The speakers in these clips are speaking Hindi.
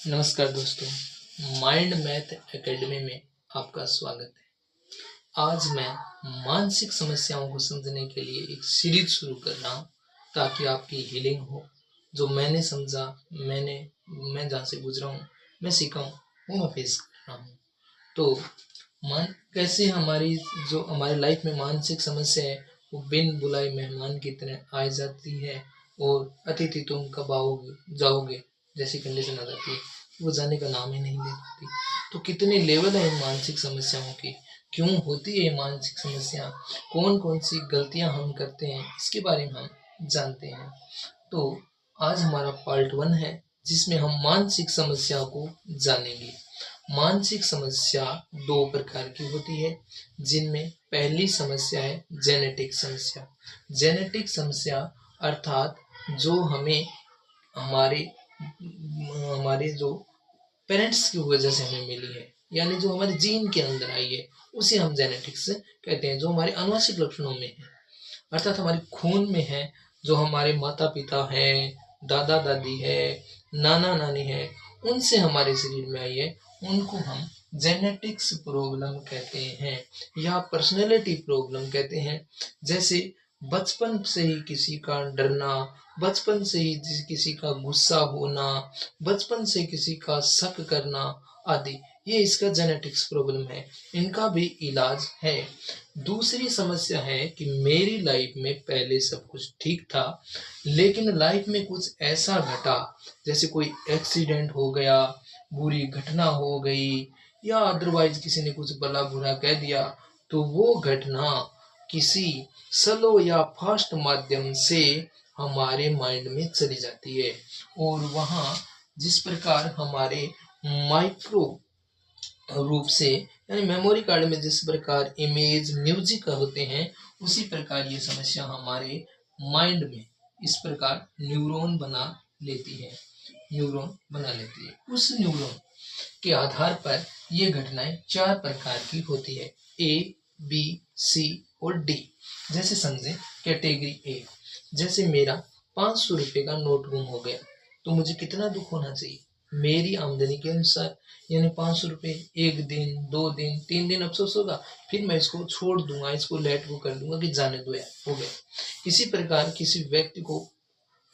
नमस्कार दोस्तों, माइंड मैथ एकेडमी में आपका स्वागत है। आज मैं मानसिक समस्याओं को समझने के लिए एक सीरीज शुरू कर रहा हूँ ताकि आपकी हीलिंग हो। जो मैंने समझा, मैं जहाँ से गुजरा हूँ, मैं सीखा हूँ, वो मैं पेश कर रहा हूँ। तो कैसे हमारे लाइफ में मानसिक समस्या है, वो बिन बुलाए मेहमान की तरह आ जाती है और अतिथि तुम कब आओगे जाओगे जैसी कंडीशन आ जाती है, वो जाने का नाम ही नहीं ले पाती। तो कितने लेवल है इन मानसिक समस्याओं के, क्यों होती है ये मानसिक समस्या, कौन कौन सी गलतियां हम करते हैं, इसके बारे में हम जानते हैं। तो आज हमारा पार्ट 1 है जिसमें हम मानसिक समस्या को जानेंगे। मानसिक समस्या दो प्रकार की होती है, जिनमें पहली समस्या है जेनेटिक समस्या। जेनेटिक समस्या अर्थात जो हमें हमारे हमारे जो पेरेंट्स की वजह से हमें मिली है, यानी जो हमारे जीन के अंदर आई है, उसे हम जेनेटिक्स कहते हैं। जो हमारे आनुवंशिक लक्षणों में है, अर्थात हमारे खून में है, जो हमारे माता पिता है, दादा दादी है, नाना नानी है, उनसे हमारे शरीर में आई है, उनको हम जेनेटिक्स प्रॉब्लम कहते हैं या पर्सनैलिटी प्रॉब्लम कहते हैं। जैसे बचपन से ही किसी का डरना, बचपन से ही किसी का गुस्सा होना, बचपन से किसी का शक करना आदि, ये इसका जेनेटिक्स प्रॉब्लम है। इनका भी इलाज है। दूसरी समस्या है कि मेरी लाइफ में पहले सब कुछ ठीक था, लेकिन लाइफ में कुछ ऐसा घटा, जैसे कोई एक्सीडेंट हो गया, बुरी घटना हो गई, या अदरवाइज किसी ने कुछ भला बुरा कह दिया, तो वो घटना किसी स्लो या फास्ट माध्यम से हमारे माइंड में चली जाती है, और वहाँ जिस प्रकार हमारे माइक्रो रूप से, यानी मेमोरी कार्ड में जिस प्रकार इमेज म्यूजिक होते हैं, उसी प्रकार ये समस्या हमारे माइंड में इस प्रकार न्यूरॉन बना लेती है। उस न्यूरॉन के आधार पर ये घटनाएं 4 प्रकार की होती है, ए, बी, सी और डी। जैसे समझे कैटेगरी ए, जैसे मेरा 500 रुपये का नोट गुम हो गया, तो मुझे कितना दुख होना चाहिए? मेरी आमदनी के अनुसार, यानी 500 रुपये, 1 दिन, 2 दिन, 3 दिन अफसोस होगा, फिर मैं इसको छोड़ दूंगा, इसको लेट गो कर दूंगा कि जाने दो यार, हो गया। इसी प्रकार किसी व्यक्ति को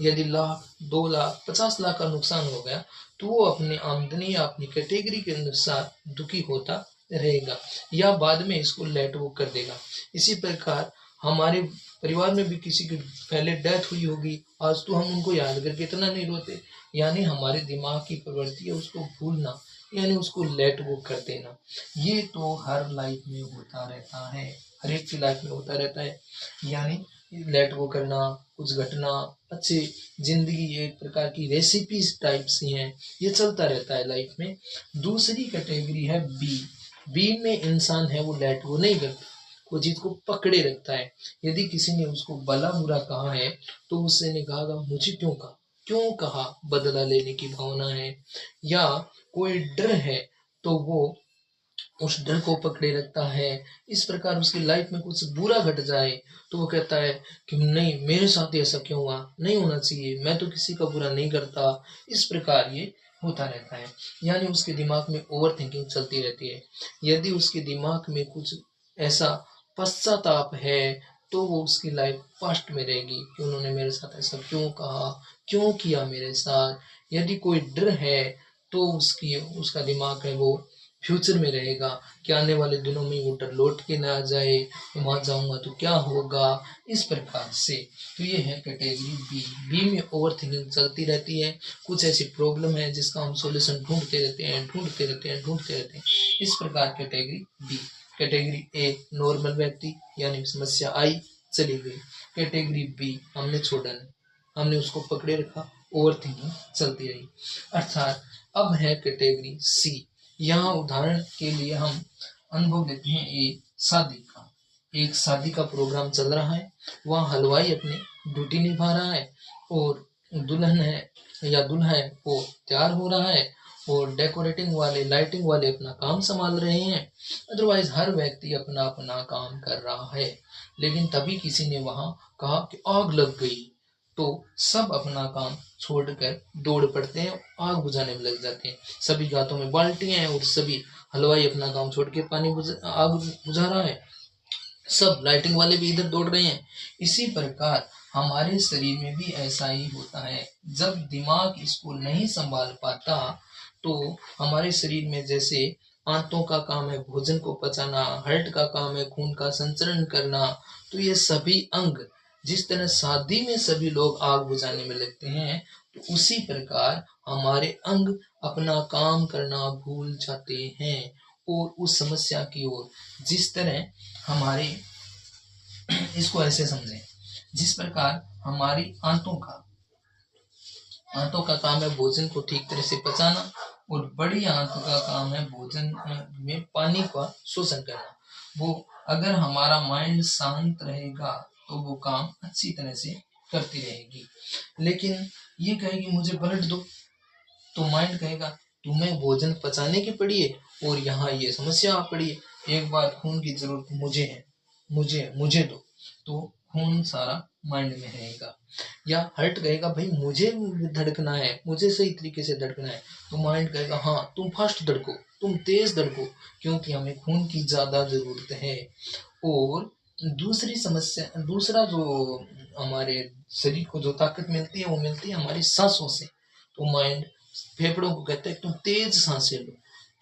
यदि लाख, 2 लाख, 50 लाख का नुकसान हो गया, तो वो अपनी आमदनी या अपनी कैटेगरी के अनुसार दुखी होता रहेगा या बाद में इसको लेट वो कर देगा। इसी प्रकार हमारे परिवार में भी किसी की पहले डेथ हुई होगी, आज तो हम उनको याद करके इतना नहीं रोते, यानी हमारे दिमाग की प्रवृत्ति है उसको भूलना, यानी उसको लेट वो कर देना। ये तो हर लाइफ में होता रहता है, हर एक की लाइफ में होता रहता है, यानी लेट गो करना, कुछ घटना, अच्छी जिंदगी एक प्रकार की रेसिपीज टाइप सी हैं, ये चलता रहता है लाइफ में। दूसरी कैटेगरी है बी। बी में इंसान है वो लेट गो नहीं करता, वो चीज को पकड़े रखता है। यदि किसी ने उसको भला बुरा कहा है, तो उससे ने कहा मुझे क्यों कहा, बदला लेने की भावना है, या कोई डर है तो वो उस डर को पकड़े रखता है। इस प्रकार उसकी लाइफ में कुछ बुरा घट जाए तो वो कहता है कि नहीं, मेरे साथ ही ऐसा क्यों हुआ, नहीं होना चाहिए, मैं तो किसी का बुरा नहीं करता। इस प्रकार ये होता रहता है, यानी उसके दिमाग में ओवर थिंकिंग चलती रहती है। यदि उसके दिमाग में कुछ ऐसा पश्चाताप है, तो वो उसकी लाइफ पास्ट में रहेगी कि उन्होंने मेरे साथ ऐसा क्यों कहा, क्यों किया मेरे साथ। यदि कोई डर है, तो उसका दिमाग है वो फ्यूचर में रहेगा कि आने वाले दिनों में वो डर लौट के ना आ जाए, वहां जाऊंगा तो क्या होगा, इस प्रकार से। तो ये है कैटेगरी बी। बी में ओवर थिंकिंग चलती रहती है, कुछ ऐसी प्रॉब्लम है जिसका हम सॉल्यूशन ढूंढते रहते हैं। इस प्रकार category B. Category A normal व्यक्ति, यानी समस्या आई चली गई। कैटेगरी बी हमने छोड़ा नहीं, हमने उसको पकड़े रखा, ओवर थिंकिंग चलती रही। अर्थात अब है कैटेगरी सी। यहाँ उदाहरण के लिए हम अनुभव लेते हैं एक शादी का प्रोग्राम चल रहा है, वहाँ हलवाई अपनी ड्यूटी निभा रहा है, और दुल्हन है या दूल्हा है वो तैयार हो रहा है, और डेकोरेटिंग वाले, लाइटिंग वाले अपना काम संभाल रहे हैं। अदरवाइज हर व्यक्ति अपना अपना काम कर रहा है, लेकिन तभी किसी ने वहां कहा कि आग लग गई, तो सब अपना काम छोड़कर दौड़ पड़ते हैं, आग बुझाने में लग जाते हैं। सभी हाथों में बाल्टियां हैं और सभी हलवाई अपना काम छोड़ के आग बुझा रहा है। सब लाइटिंग वाले भी इधर दौड़ रहे हैं। इसी प्रकार हमारे शरीर में भी ऐसा ही होता है। जब दिमाग इसको नहीं संभाल पाता तो हमारे शरीर में जैसे आंतों का काम है भोजन को पचाना, हार्ट का काम है खून का संचरण करना, तो ये सभी अंग जिस तरह शादी में सभी लोग आग बुझाने में लगते हैं, तो उसी प्रकार हमारे अंग अपना काम करना भूल जाते हैं और उस समस्या की ओर जिस तरह हमारे इसको ऐसे समझें, जिस प्रकार हमारी आंतों का काम है भोजन को ठीक तरह से पचाना और बड़ी आंतों का काम है भोजन में पानी का शोषण करना। वो अगर हमारा माइंड शांत रहेगा तो वो काम अच्छी तरह से करती रहेगी। लेकिन ये कहेगी मुझे ब्लड दो, तो माइंड कहेगा तुम्हें भोजन पचाने की पड़ी है और यहाँ ये समस्या आ पड़ी है, एक बार खून की जरूरत मुझे है, मुझे दो, तो खून सारा माइंड में रहेगा। या हार्ट कहेगा भाई मुझे धड़कना है, मुझे सही तरीके से धड़कना है, तो माइंड कहेगा हाँ तुम फास्ट धड़को, तुम तेज धड़को, क्योंकि हमें खून की ज्यादा जरूरत है। और दूसरा जो हमारे शरीर को जो ताकत मिलती है वो मिलती है हमारी सांसों से। तो माइंड फेफड़ों को कहता है तुम तेज सांसें लो।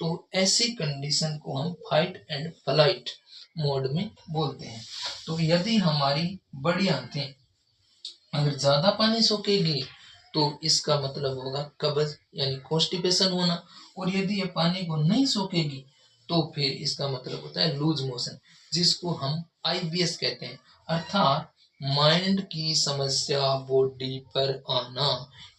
तो ऐसी कंडीशन को हम फाइट एंड फ्लाइट मोड में बोलते हैं। तो यदि हमारी बड़ी आंतें अगर ज्यादा पानी सोखेगी तो इसका मतलब होगा कब्ज यानी कॉन्स्टिपेशन होना, और यदि ये पानी को नहीं सोखेगी तो फिर इसका मतलब होता है लूज मोशन, जिसको हम IBS कहते हैं, अर्थात माइंड की समस्या बॉडी पर आना।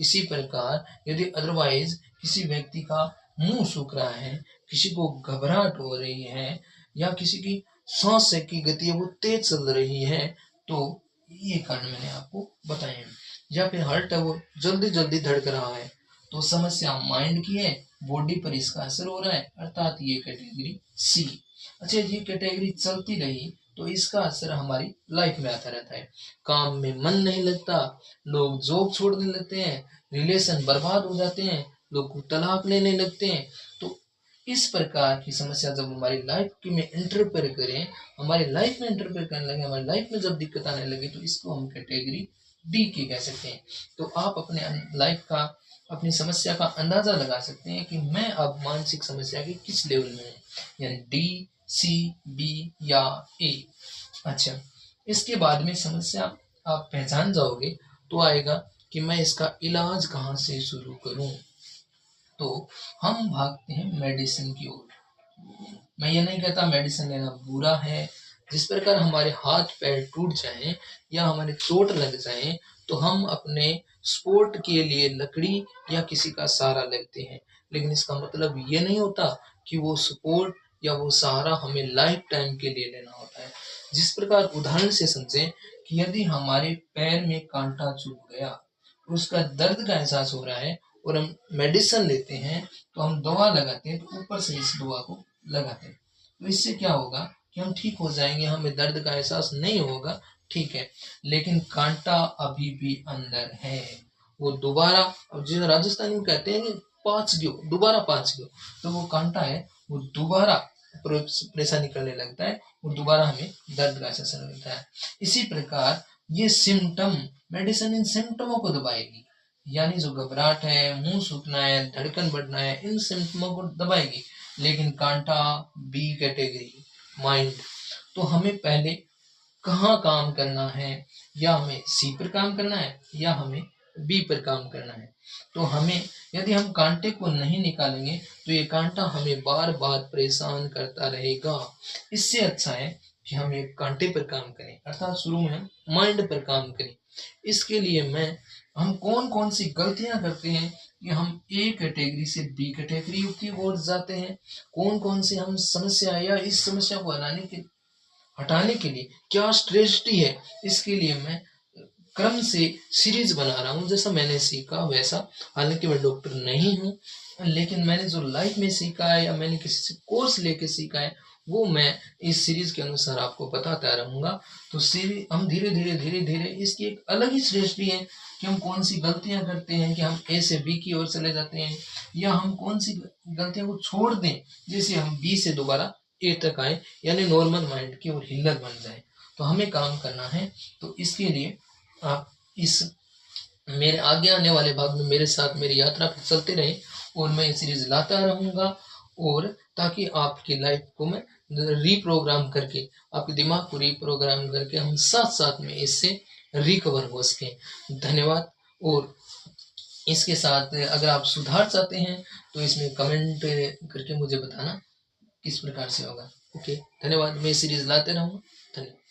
इसी प्रकार यदि अदरवाइज किसी व्यक्ति का मुंह सूख रहा है, किसी को घबराहट हो रही है, या किसी की सांस की गति है वो तेज चल रही है, तो ये कारण मैंने आपको बताए। या फिर हार्ट है वो जल्दी जल्दी धड़क रहा है, तो समस्या माइंड की है, बॉडी पर इसका असर हो रहा है, अर्थात ये कैटेगरी C। अच्छा, ये कैटेगरी चलती रही तो इसका असर हमारी लाइफ में आता रहता है। काम में मन नहीं लगता, लोग जॉब छोड़ने लगते हैं, रिलेशन बर्बाद हो जाते हैं, लोग तलाक लेने लगते हैं। तो इस प्रकार की समस्या जब हमारी लाइफ की में इंटरफेयर करें, हमारी लाइफ में इंटरफेयर करने लगे, हमारी लाइफ में जब दिक्कत आने लगे, तो इसको हम कैटेगरी D की कह सकते हैं। तो आप अपने लाइफ का अपनी समस्या का अंदाजा लगा सकते हैं कि मैं अब मानसिक समस्या के किस लेवल में हूँ, यानी D, C, B या A। अच्छा, इसके बाद में समस्या आप पहचान जाओगे तो आएगा कि मैं इसका इलाज कहाँ से शुरू करूं। तो हम भागते हैं मेडिसिन की ओर। मैं ये नहीं कहता मेडिसिन लेना बुरा है। जिस प्रकार हमारे हाथ पैर टूट जाएं या हमारे चोट लग जाए तो हम अपने स्पोर्ट के लिए लकड़ी या किसी का सहारा लेते हैं, लेकिन इसका मतलब ये नहीं होता कि वो सपोर्ट या वो सहारा हमें लाइफ टाइम के लिए लेना होता है। जिस प्रकार उदाहरण से समझें कि यदि हमारे पैर में कांटा चुभ गया, उसका दर्द का एहसास हो रहा है और हम मेडिसिन लेते हैं, तो हम दवा लगाते हैं, तो ऊपर से इस दवा को लगाते हैं, तो इससे क्या होगा कि हम ठीक हो जाएंगे, हमें दर्द का एहसास नहीं होगा, ठीक है। लेकिन कांटा अभी भी अंदर है, वो दोबारा, अब जो राजस्थानी में कहते हैं कि पाँच गयो, दोबारा पाँच गयो, तो वो कांटा है वो दोबारा परेशानी करने लगता है और दोबारा हमें दर्द का एहसास लगता है। इसी प्रकार ये सिम्टम, मेडिसिन इन सिम्टमों को दबाएगी, यानी जो घबराहट है, मुंह सूखना है, धड़कन बढ़ना है, इन सिम्टमों को दबाएगी। लेकिन कांटा B कैटेगरी माइंड, तो हमें पहले कहाँ काम करना है, या हमें C पर काम करना है या हमें B पर काम करना है। तो हमें यदि हम कांटे को नहीं निकालेंगे तो ये कांटा हमें बार बार परेशान करता रहेगा। इससे अच्छा है कि हम एक कांटे पर काम करें, अर्थात शुरू में हम माइंड पर काम करें। इसके लिए हम कौन कौन सी गलतियां करते हैं कि हम A कैटेगरी से B कैटेगरी की ओर जाते हैं, कौन कौन सी हम समस्या या इस समस्या को हटाने के लिए क्या स्ट्रेटजी है, इसके लिए मैं क्रम से सीरीज बना रहा हूँ। जैसा मैंने सीखा वैसा, हालांकि मैं डॉक्टर नहीं हूँ, लेकिन मैंने जो लाइफ में सीखा है या मैंने किसी से कोर्स लेके सीखा है वो मैं इस सीरीज के अनुसार आपको बताता रहूँगा। तो सीरीज हम धीरे धीरे इसकी एक अलग ही स्ट्रेटजी है कि हम कौन सी गलतियां करते हैं कि हम ए से बी की ओर चले जाते हैं, या हम कौन सी गलतियों को छोड़ दें जैसे हम बी से दोबारा ए तक आए, यानी नॉर्मल माइंड की ओर हिलर बन जाए। तो हमें काम करना है। तो इसके लिए आप इस मेरे आगे आने वाले भाग में मेरे साथ मेरी यात्रा पर चलते रहें और मैं ये सीरीज लाता रहूँगा, और ताकि आपकी लाइफ को मैं रीप्रोग्राम करके, आपके दिमाग को रीप्रोग्राम करके हम साथ साथ में इससे रिकवर हो सकें। धन्यवाद। और इसके साथ अगर आप सुधार चाहते हैं तो इसमें कमेंट करके मुझे बताना किस प्रकार से होगा। ओके, धन्यवाद। मैं सीरीज लाते रहूँगा। धन्यवाद।